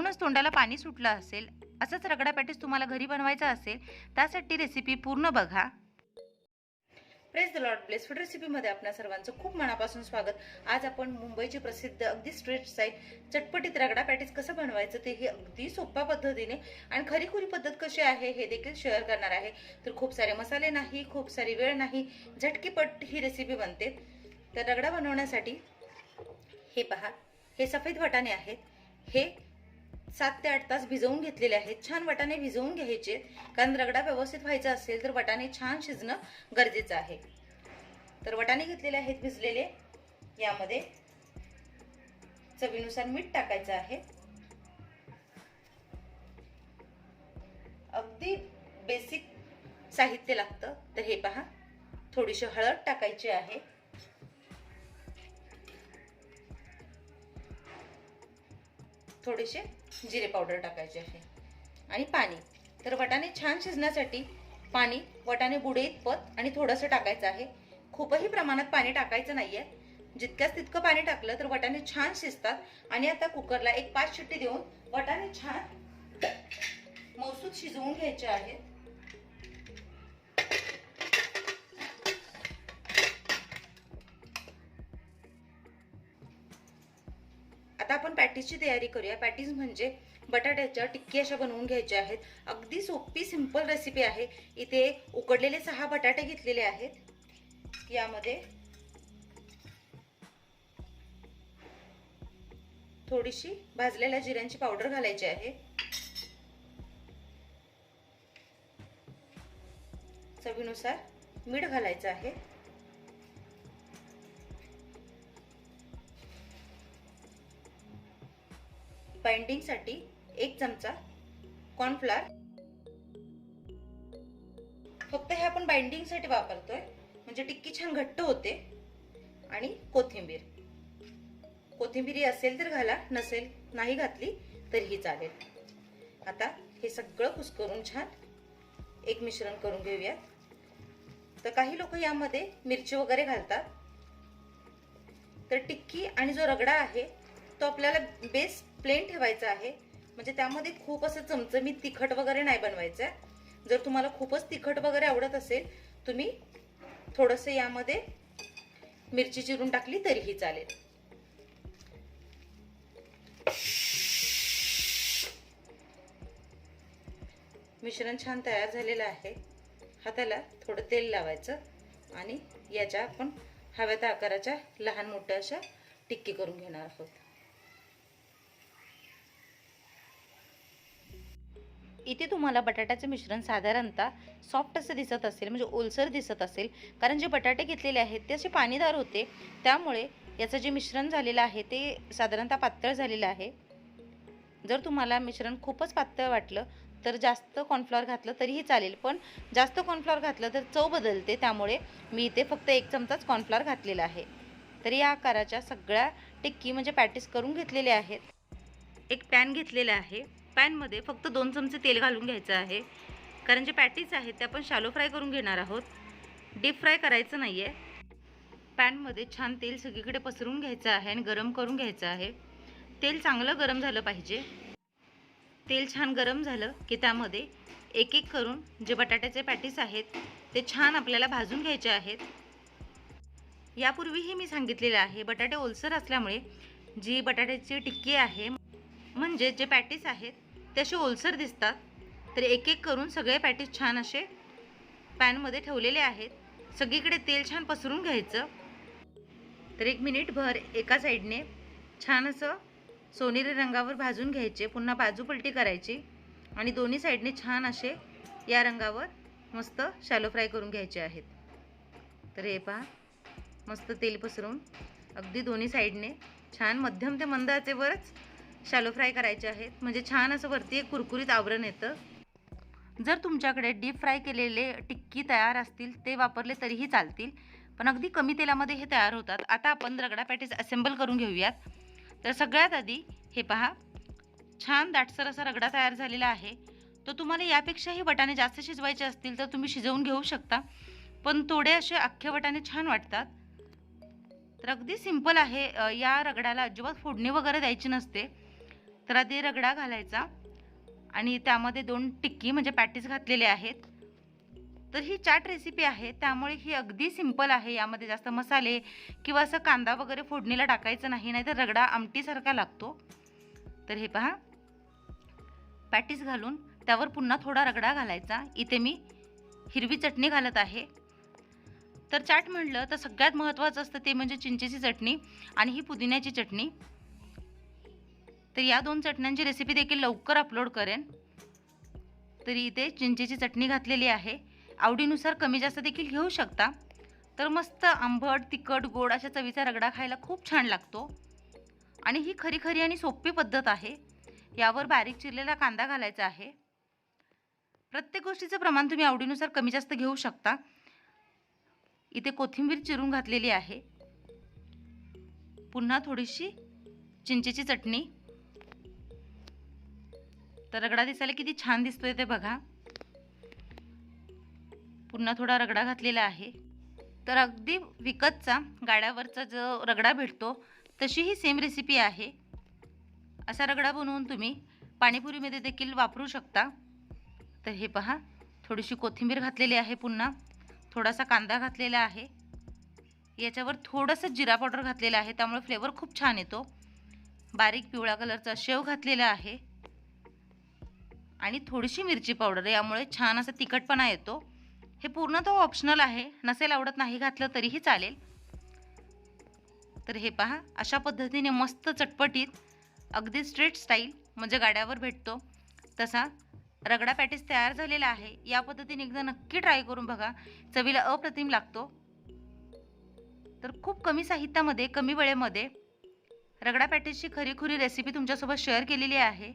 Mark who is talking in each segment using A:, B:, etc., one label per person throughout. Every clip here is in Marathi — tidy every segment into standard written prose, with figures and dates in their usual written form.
A: ऐकूनच तोंडाला पाणी सुटलं असेल. असंच रगडा पॅटीस तुम्हाला घरी बनवायचा असेल, त्यासाठी रेसिपी पूर्ण बघा. Praise the Lord. Bless food रेसिपीमध्ये आपल्या सर्वांचं खूप मनापासून स्वागत. आज आपण मुंबईची प्रसिद्ध अगदी स्ट्रीट स्टाईल चटपटीत रगडा पॅटीस कसं बनवायचं तेही अगदी सोप्या पद्धतीने आणि खरीखुरी पद्धत कशी आहे हे देखील शेअर करणार आहे. तर खूप सारे मसाले नाही, खूप सारी वेळ नाही, झटकीपट ही रेसिपी बनते. तर रगडा बनवण्यासाठी हे पहा, हे सफेद वाटाणे आहेत. हे 7 ते 8 तास भिजवून घेतलेले आहेत. छान वाटाणे भिजवून घ्यायचे, कारण रगडा व्यवस्थित व्हायचा असेल तर वाटाणे छान शिजणं गरजेचं आहे. तर वाटाणे घेतलेले आहेत भिजलेले. यामध्ये चवीनुसार मीठ टाकायचं आहे. अगदी बेसिक साहित्य लागतं. तर हे पहा, थोडीशी हळद टाकायची आहे. थोडेसे जिरे पावडर टाकायचे आहे आणि पाणी. तर वाटाणे छान शिजण्यासाठी पाणी वाटाणे बुडे इतपत आणि थोडंसं टाकायचं आहे. खूपही प्रमाणात पाणी टाकायचं नाहीये. जितक्याच तितकं पाणी टाकलं तर वाटाणे छान शिजतात. आणि आता कुकरला एक 5 शिट्टी देऊन वाटाणे छान मौसूद शिजवून घ्यायचे आहेत. आता आपण पॅटीसची तयारी करूया. पॅटीस म्हणजे बटाट्याच्या टिक्की अशा बनवून घ्यायच्या आहेत. अगदी सोपी सिंपल रेसिपी आहे. इथे उकडलेले 6 बटाटे घेतलेले आहेत. यामध्ये थोडीशी भाजलेल्या जिऱ्यांची पावडर घालायची आहे. चवीनुसार मीठ घालायचं आहे. बाइंडिंग साठी 1 चमचा कॉर्नफ्लोअर. फक्त हे आपण बाइंडिंग साठी वापरतोय, म्हणजे टिक्की छान घट्ट होते. आणि कोथिंबीर. कोथिंबीर असेल तर घाला, नसेल नाही घातली तरीही चालेल. आता हे सगळं कुस्करून छान एक मिश्रण करून घेऊया. तर काही लोक यामध्ये मिरची वगैरे घालतात. तर टिक्की आणि जो रगडा आहे तो आपल्याला बेस प्लेन ठेवायचा आहे. म्हणजे त्यामध्ये खूप असं चमचमीत तिखट वगैरे नाही बनवायचं. जर तुम्हाला खूपच तिखट वगैरे आवडत असेल, तुम्ही थोडंसं यामध्ये मिरची चिरून टाकली तरीही चालेल. मिश्रण छान तयार झालेलं आहे. हाताला थोडं तेल लावायचं आणि याच्या आपण हव्या त्या आकाराच्या लहान मोठ्या अशा टिक्की करून घेणार आहोत. इथे तुम्हाला बटाट्याचे मिश्रण साधारणतः सॉफ्ट असं दिसत असेल, म्हणजे ओलसर दिसत असेल, कारण जे बटाटे घेतलेले आहेत ते असे पाणीदार होते. त्यामुळे याचं जे मिश्रण झालेलं आहे ते साधारणतः पातळ झालेलं आहे. जर तुम्हाला मिश्रण खूपच पातळ वाटलं तर जास्त कॉर्नफ्लॉवर घातलं तरीही चालेल, पण जास्त कॉर्नफ्लॉवर घातलं तर चव बदलते. त्यामुळे मी इथे फक्त 1 चमचाच कॉर्नफ्लॉवर घातलेला आहे. तर या आकाराच्या सगळ्या टिक्की म्हणजे पॅटीस करून घेतलेले आहेत. एक पॅन घेतलेला आहे. पॅनमध्ये फक्त 2 चमचे तेल घालून घ्यायचं आहे, कारण जे पॅटीस आहेत ते आपण शॅलो फ्राय करून घेणार आहोत. डीप फ्राय करायचं नाही आहे. पॅनमध्ये छान तेल सगळीकडे पसरून घ्यायचं आहे आणि गरम करून घ्यायचं आहे. तेल चांगलं गरम झालं पाहिजे. तेल छान गरम झालं की त्यामध्ये एक एक करून जे बटाट्याचे पॅटीस आहेत ते छान आपल्याला भाजून घ्यायचे आहेत. यापूर्वीही मी सांगितलेलं आहे, बटाटे ओलसर असल्यामुळे जी बटाट्याची टिक्की आहे, म्हणजे जे पॅटीस आहेत ते असे ओलसर दिसतात. तर एक एक करून सगळे पॅटीस छान असे पॅनमध्ये ठेवलेले आहेत. सगळीकडे तेल छान पसरून घ्यायचं. तर 1 मिनिटभर एका साईडने छान असं सोनेरी रंगावर भाजून घ्यायचे. पुन्हा बाजू पलटी करायची आणि दोन्ही साईडने छान असे या रंगावर मस्त शॅलो फ्राय करून घ्यायचे आहेत. तर हे पहा, मस्त तेल पसरून अगदी दोन्ही साईडने छान मध्यम ते मंद आचेवरच शॅलो फ्राय करायचे आहेत, म्हणजे छान असं वरती एक कुरकुरीत आवरण येतं. जर तुमच्याकडे डीप फ्राय केलेले टिक्की तयार असतील ते वापरले तरीही चालतील, पण अगदी कमी तेलामध्ये हे तयार होतात. आता आपण रगडा पॅटीस असेंबल करून घेऊयात. तर सगळ्यात आधी हे पहा, छान दाटसर असा रगडा तयार झालेला आहे. तो तुम्हाला यापेक्षाही वाटाणे जास्त शिजवायचे असतील तर तुम्ही शिजवून घेऊ शकता, पण थोडे असे अख्खे वाटाणे छान वाटतात. तर अगदी सिंपल आहे. या रगडाला अजिबात फोडणी वगैरे द्यायची नसते. तर आधी रगडा घालायचा आणि त्यामध्ये 2 टिक्की म्हणजे पॅटीस घातलेले आहेत. तर ही चाट रेसिपी आहे त्यामुळे ही अगदी सिंपल आहे. यामध्ये जास्त मसाले किंवा असं कांदा वगैरे फोडणीला टाकायचं नाही, नाहीतर रगडा आमटीसारखा लागतो. तर हे पहा, पॅटीस घालून त्यावर पुन्हा थोडा रगडा घालायचा. इथे मी हिरवी चटणी घालत आहे. तर चाट म्हटलं तर सगळ्यात महत्त्वाचं असतं ते म्हणजे चिंचेची चटणी आणि ही पुदिन्याची चटणी. तर या 2 चटण्यांची रेसिपी देखील लवकर अपलोड करेन. तरी इथे चिंचेची चटणी घातलेली आहे. आवडीनुसार कमी जास्त देखील घेऊ शकता. तर मस्त आंबट, तिखट, गोड अशा चवीचा रगडा खायला खूप छान लागतो आणि ही खरी आणि सोपी पद्धत आहे. यावर बारीक चिरलेला कांदा घालायचा आहे. प्रत्येक गोष्टीचं प्रमाण तुम्ही आवडीनुसार कमी जास्त घेऊ शकता. इथे कोथिंबीर चिरून घातलेली आहे. पुन्हा थोडीशी चिंचेची चटणी. तर रगडा दिसायला किती छान दिसतोय ते बघा. पुन्हा थोडा रगडा घातलेला आहे. तर अगदी विकतचा गाड्यावरचा जो रगडा भेटतो तशी ही सेम रेसिपी आहे. असा रगडा बनवून तुम्ही पाणीपुरीमध्ये देखील वापरू शकता. तर हे पहा, थोडीशी कोथिंबीर घातलेली आहे. पुन्हा थोडासा कांदा घातलेला आहे. याच्यावर थोडंसं जिरा पावडर घातलेला आहे त्यामुळे फ्लेवर खूप छान येतो. बारीक पिवळा कलरचा शेव घातलेला आहे आणि थोडीशी मिरची पावडर, यामुळे छान असा तिखटपणा येतो. हे पूर्णतः ऑप्शनल आहे, नसेल आवडत नाही घातलं तरीही चालेल. तर हे पहा, अशा पद्धतीने मस्त चटपटीत अगदी स्ट्रीट स्टाईल म्हणजे गाड्यावर भेटतो तसा रगडा पॅटीस तयार झालेला आहे. या पद्धतीने एकदा नक्की ट्राय करून बघा, चवीला अप्रतिम लागतो. तर खूप कमी साहित्यामध्ये कमी वेळेमध्ये रगडा पॅटीसची खरी रेसिपी तुमच्यासोबत शेअर केलेली आहे.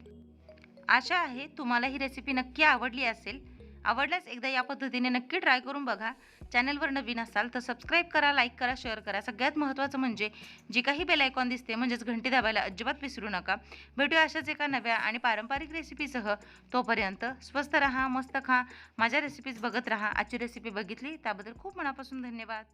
A: आशा आहे तुम्हाला ही रेसिपी नक्की आवडली असेल. आवडल्यास एकदा या पद्धतीने नक्की ट्राय करून बघा. चॅनलवर नवीन असाल तर सबस्क्राईब करा, लाईक करा, शेअर करा. सगळ्यात महत्त्वाचं म्हणजे जी काही बेल आयकॉन दिसते म्हणजेच घंटी दाबायला अजिबात विसरू नका. भेटूया अशाच एका नव्या आणि पारंपरिक रेसिपीसह. तोपर्यंत स्वस्त रहा, मस्त खा, माझ्या रेसिपीज बघत राहा. आजची रेसिपी बघितली त्याबद्दल खूप मनापासून धन्यवाद.